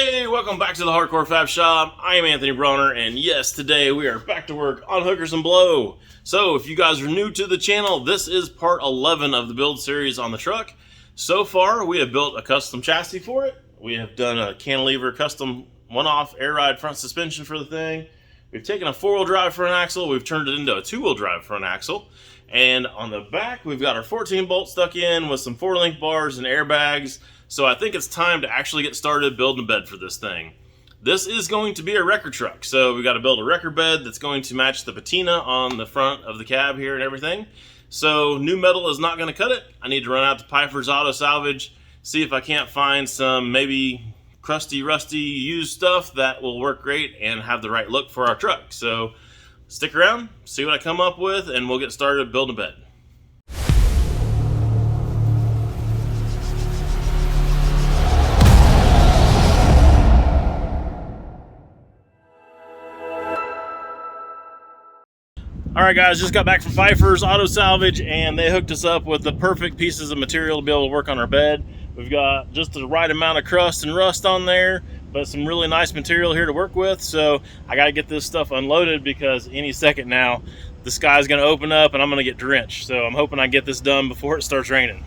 Hey, welcome back to the Hardcore Fab Shop. I am Anthony Bronner, and yes, today we are back to work on Hookers and Blow. So, if you guys are new to the channel, this is part 11 of the build series on the truck. So far, we have built a custom chassis for it. We have done a cantilever custom one-off air ride front suspension for the thing. We've taken a four-wheel drive front axle, we've turned it into a two-wheel drive front axle. And on the back, we've got our 14 bolt stuck in with some 4-link bars and airbags. So I think it's time to actually get started building a bed for this thing. This is going to be a wrecker truck, so we got to build a wrecker bed that's going to match the patina on the front of the cab here and everything. So new metal is not going to cut it. I need to run out to Piper's Auto Salvage, see if I can't find some maybe crusty, rusty, used stuff that will work great and have the right look for our truck. So stick around, see what I come up with, and we'll get started building a bed. Alright guys, just got back from Pfeiffer's Auto Salvage and they hooked us up with the perfect pieces of material to be able to work on our bed. We've got just the right amount of crust and rust on there, but some really nice material here to work with. So I got to get this stuff unloaded because any second now the sky's going to open up and I'm going to get drenched. So I'm hoping I get this done before it starts raining.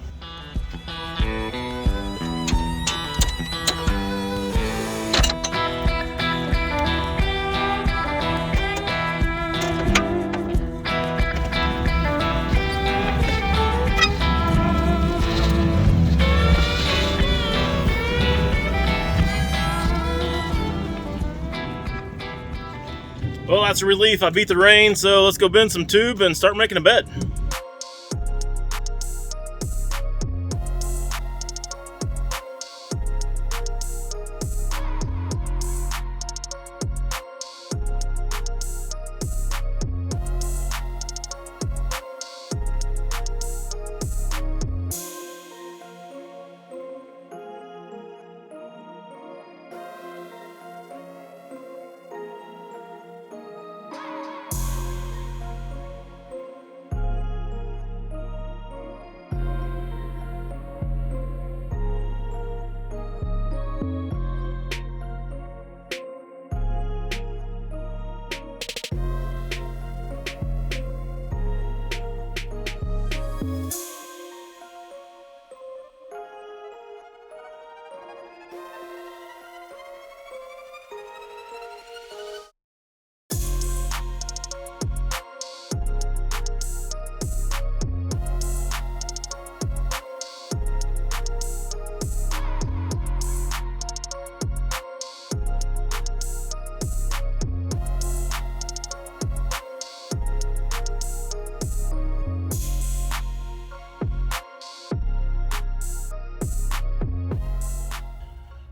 Well, that's a relief. I beat the rain, so let's go bend some tube and start making a bed.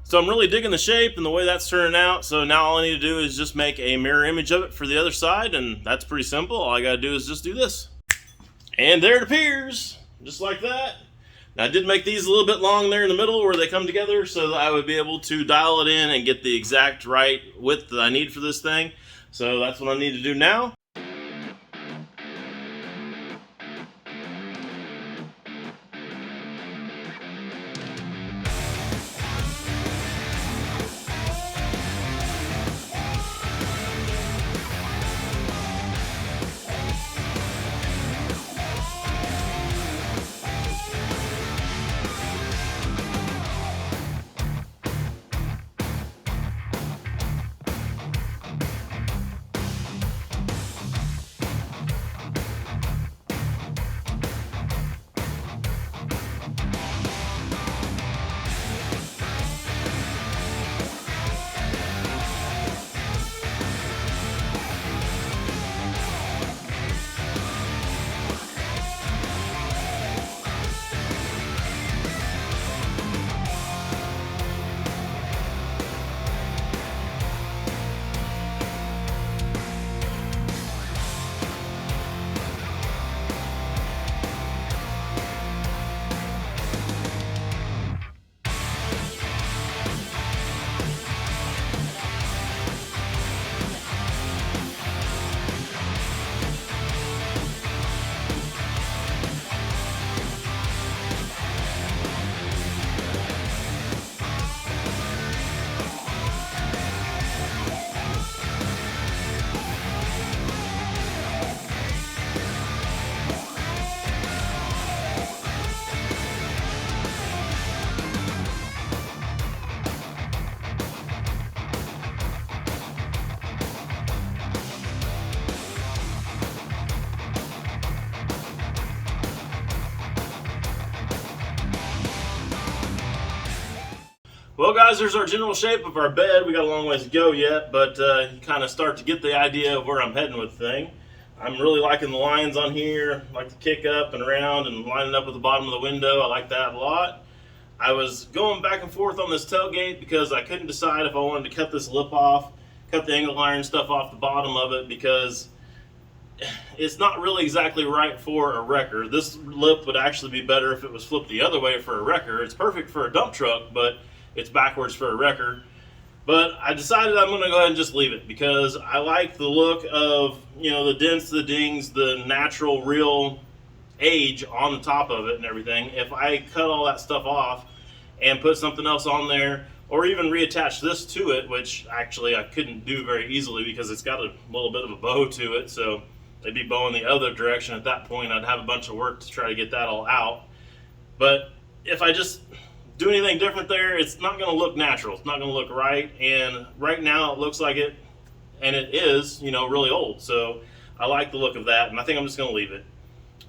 So I'm really digging the shape and the way that's turning out. So now all I need to do is just make a mirror image of it for the other side, and that's pretty simple. All I gotta do is just do this. And there it appears, just like that. Now I did make these a little bit long there in the middle where they come together so that I would be able to dial it in and get the exact right width that I need for this thing. So that's what I need to do now. Well, guys, there's our general shape of our bed. We got a long ways to go yet, but you kind of start to get the idea of where I'm heading with the thing. I'm really liking the lines on here. I like to kick up and around and lining up with the bottom of the window. I like that a lot. I was going back and forth on this tailgate because I couldn't decide if I wanted to cut this lip off, cut the angle iron stuff off the bottom of it, because it's not really exactly right for a wrecker. This lip would actually be better if it was flipped the other way for a wrecker. It's perfect for a dump truck, but it's backwards for a wrecker. But I decided I'm going to go ahead and just leave it because I like the look of, you know, the dents, the dings, the natural, real age on the top of it and everything. If I cut all that stuff off and put something else on there, or even reattach this to it, which actually I couldn't do very easily because it's got a little bit of a bow to it, so it'd be bowing the other direction at that point. I'd have a bunch of work to try to get that all out. But if I just do anything different there, it's not going to look natural. It's not going to look right. And right now it looks like it, and it is, you know, really old. So I like the look of that, and I think I'm just going to leave it.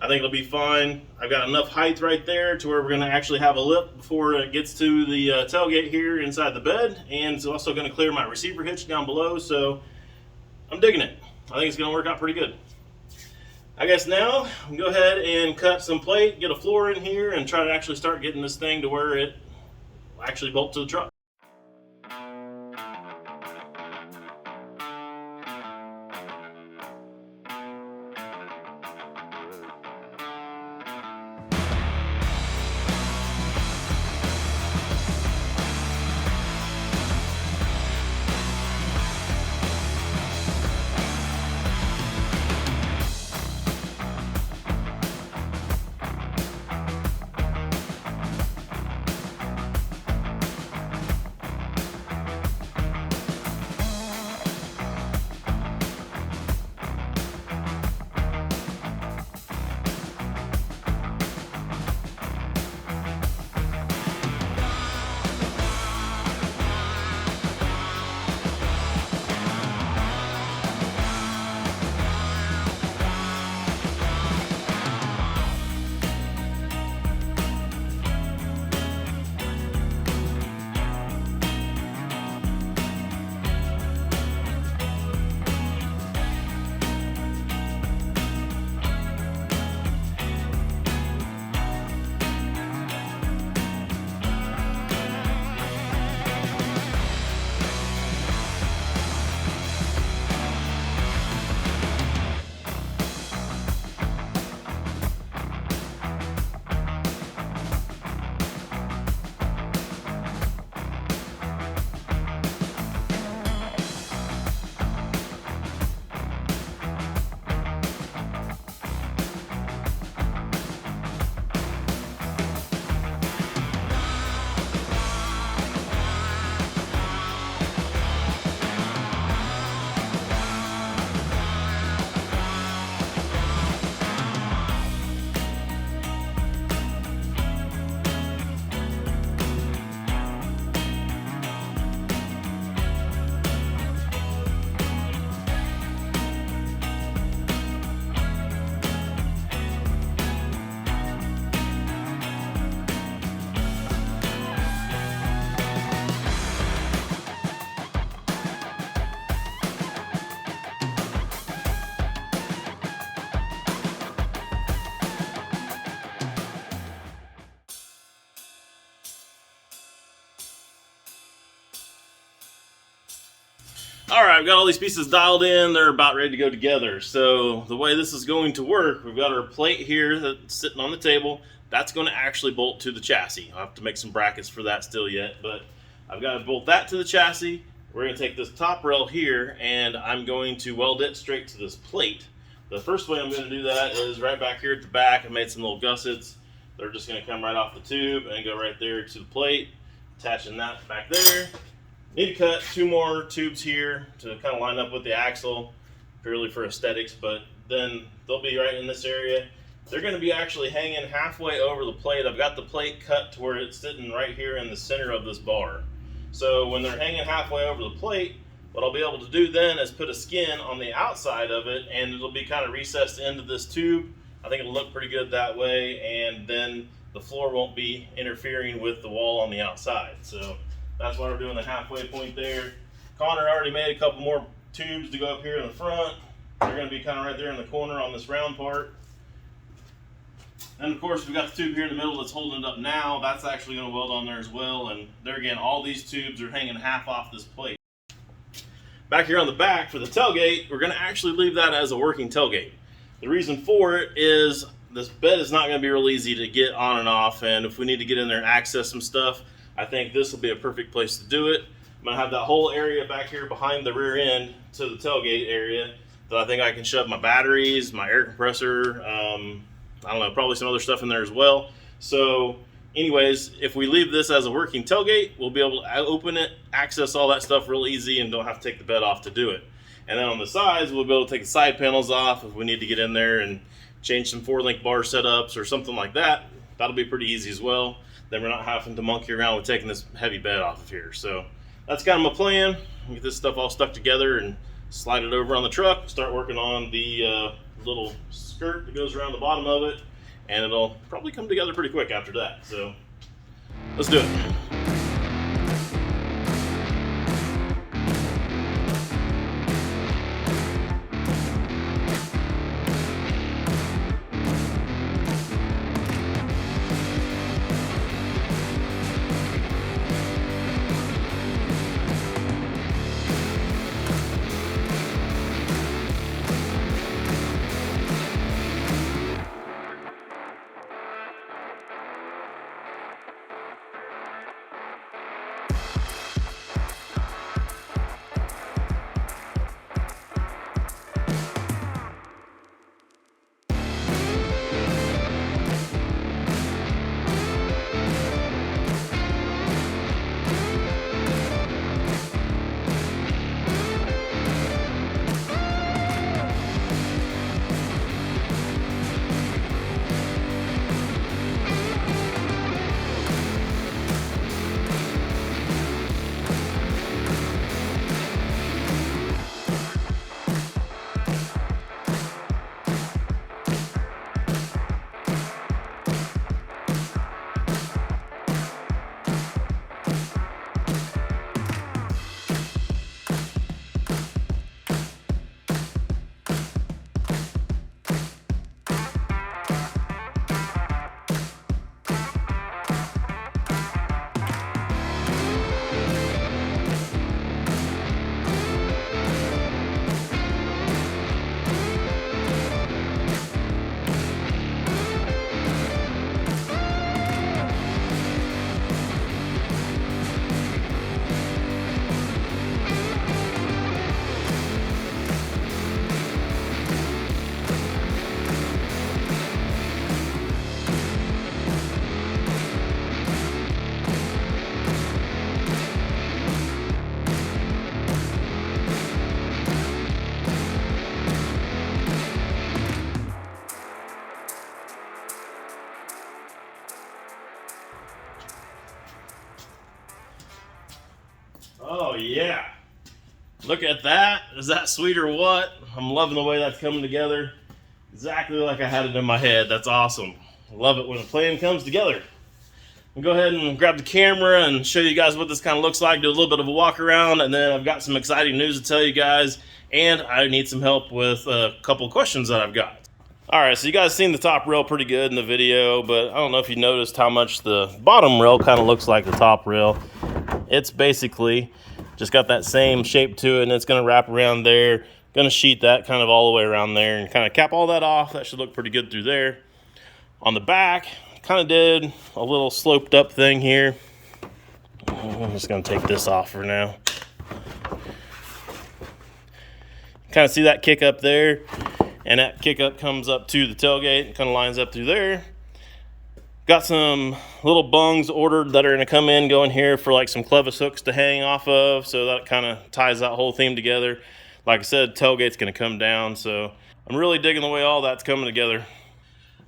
I think it'll be fine. I've got enough height right there to where we're going to actually have a lip before it gets to the tailgate here inside the bed. And it's also going to clear my receiver hitch down below. So I'm digging it. I think it's going to work out pretty good. I guess now we can go ahead and cut some plate, get a floor in here, and try to actually start getting this thing to where it will actually bolt to the truck. Alright, we've got all these pieces dialed in. They're about ready to go together. So the way this is going to work, we've got our plate here that's sitting on the table. That's going to actually bolt to the chassis. I'll have to make some brackets for that still yet, but I've got to bolt that to the chassis. We're going to take this top rail here, and I'm going to weld it straight to this plate. The first way I'm going to do that is right back here at the back. I made some little gussets. They're just going to come right off the tube and go right there to the plate, attaching that back there. Need to cut 2 more tubes here to kind of line up with the axle, purely for aesthetics, but then they'll be right in this area. They're going to be actually hanging halfway over the plate. I've got the plate cut to where it's sitting right here in the center of this bar. So when they're hanging halfway over the plate, what I'll be able to do then is put a skin on the outside of it, and it'll be kind of recessed into this tube. I think it'll look pretty good that way, and then the floor won't be interfering with the wall on the outside. So That's why we're doing the halfway point there. Connor already made a couple more tubes to go up here in the front. They're going to be kind of right there in the corner on this round part. And of course, we've got the tube here in the middle that's holding it up now. That's actually going to weld on there as well. And there again, all these tubes are hanging half off this plate. Back here on the back for the tailgate, we're going to actually leave that as a working tailgate. The reason for it is this bed is not going to be real easy to get on and off. And if we need to get in there and access some stuff, I think this will be a perfect place to do it. I'm going to have that whole area back here behind the rear end to the tailgate area that I think I can shove my batteries, my air compressor, I don't know, probably some other stuff in there as well. So anyways, if we leave this as a working tailgate, we'll be able to open it, access all that stuff real easy, and don't have to take the bed off to do it. And then on the sides, we'll be able to take the side panels off if we need to get in there and change some 4-link bar setups or something like that. That'll be pretty easy as well. Then we're not having to monkey around with taking this heavy bed off of here. So that's kind of my plan. Get this stuff all stuck together and slide it over on the truck, start working on the little skirt that goes around the bottom of it, and it'll probably come together pretty quick after that. So let's do it. Oh yeah, look at that. Is that sweet or what? I'm loving the way that's coming together. Exactly like I had it in my head. That's awesome. I love it when a plan comes together. I'll go ahead and grab the camera and show you guys what this kind of looks like, do a little bit of a walk around, and then I've got some exciting news to tell you guys, and I need some help with a couple of questions that I've got. Alright, so you guys seen the top rail pretty good in the video, but I don't know if you noticed how much the bottom rail kind of looks like the top rail. It's basically just got that same shape to it, and it's going to wrap around there. Going to sheet that kind of all the way around there and kind of cap all that off. That should look pretty good through there. On the back, kind of did a little sloped up thing here. I'm just going to take this off for now. Kind of see that kick up there, and that kick up comes up to the tailgate and kind of lines up through there. Got some little bungs ordered that are going to come in, go in here for like some clevis hooks to hang off of, so that kind of ties that whole theme together. Like I said, tailgate's going to come down, so I'm really digging the way all that's coming together.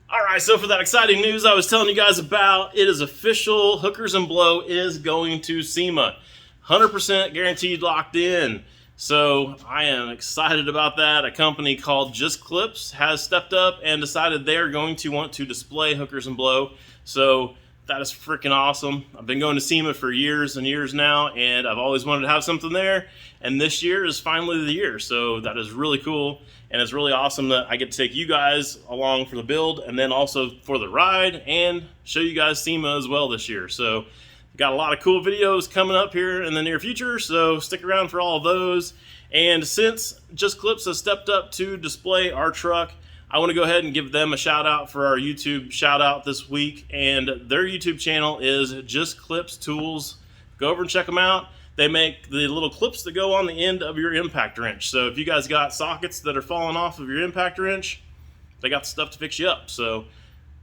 All right, so for that exciting news I was telling you guys about, it is official. Hookers and Blow is going to SEMA. 100% guaranteed, locked in. So I am excited about that. A company called Just Clips has stepped up and decided they are going to want to display Hookers and Blow. So that is freaking awesome. I've been going to SEMA for years and years now, and I've always wanted to have something there, and this year is finally the year, so that is really cool, and it's really awesome that I get to take you guys along for the build, and then also for the ride, and show you guys SEMA as well this year. So got a lot of cool videos coming up here in the near future, so stick around for all of those. And since Just Clips has stepped up to display our truck, I want to go ahead and give them a shout out for our YouTube shout out this week. And their YouTube channel is Just Clips Tools. Go over and check them out. They make the little clips that go on the end of your impact wrench. So if you guys got sockets that are falling off of your impact wrench, they got the stuff to fix you up. So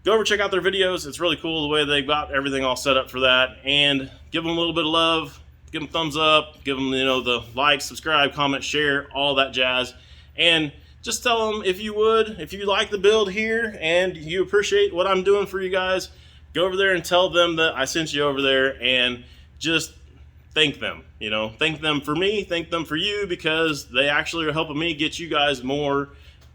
go over and check out their videos. It's really cool the way they've got everything all set up for that. And give them a little bit of love. Give them a thumbs up. Give them, the like, subscribe, comment, share, all that jazz. And just tell them if you like the build here and you appreciate what I'm doing for you guys, go over there and tell them that I sent you over there, and just thank them. Thank them for me, thank them for you, because they actually are helping me get you guys more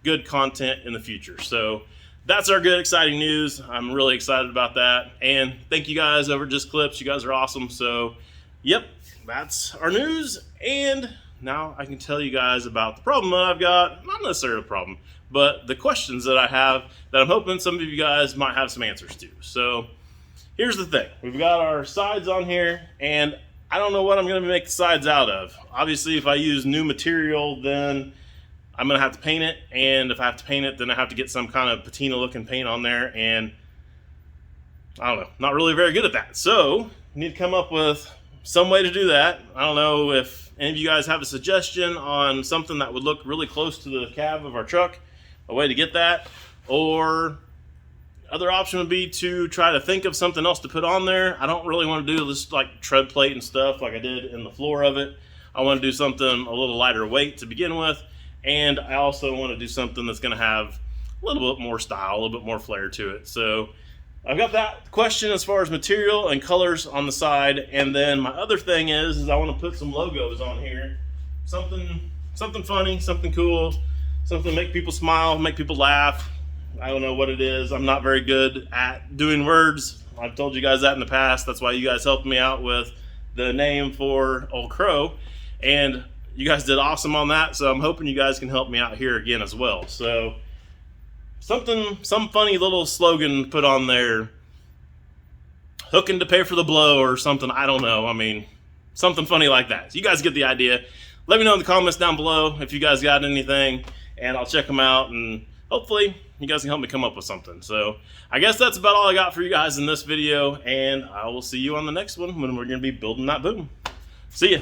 good content in the future. So that's our good, exciting news. I'm really excited about that. And thank you guys over at Just Clips. You guys are awesome. So, yep, that's our news. And now I can tell you guys about the problem that I've got. Not necessarily a problem, but the questions that I have that I'm hoping some of you guys might have some answers to. So here's the thing. We've got our sides on here, and I don't know what I'm going to make the sides out of. Obviously, if I use new material, then I'm going to have to paint it. And if I have to paint it, then I have to get some kind of patina looking paint on there. And I don't know, not really very good at that. So I need to come up with some way to do that. I don't know if any of you guys have a suggestion on something that would look really close to the cab of our truck, a way to get that, or other option would be to try to think of something else to put on there. I don't really want to do this like tread plate and stuff like I did in the floor of it. I want to do something a little lighter weight to begin with, and I also want to do something that's going to have a little bit more style, a little bit more flair to it. So I've got that question as far as material and colors on the side, and then my other thing is I want to put some logos on here. Something funny, something cool, something to make people smile, make people laugh. I don't know what it is. I'm not very good at doing words. I've told you guys that in the past. That's why you guys helped me out with the name for Old Crow, and you guys did awesome on that, so I'm hoping you guys can help me out here again as well. So some funny little slogan put on there, hooking to pay for the blow or something. I don't know. I mean, something funny like that. So you guys get the idea. Let me know in the comments down below if you guys got anything, and I'll check them out, and hopefully you guys can help me come up with something. So I guess that's about all I got for you guys in this video, and I will see you on the next one when we're going to be building that boom. See ya.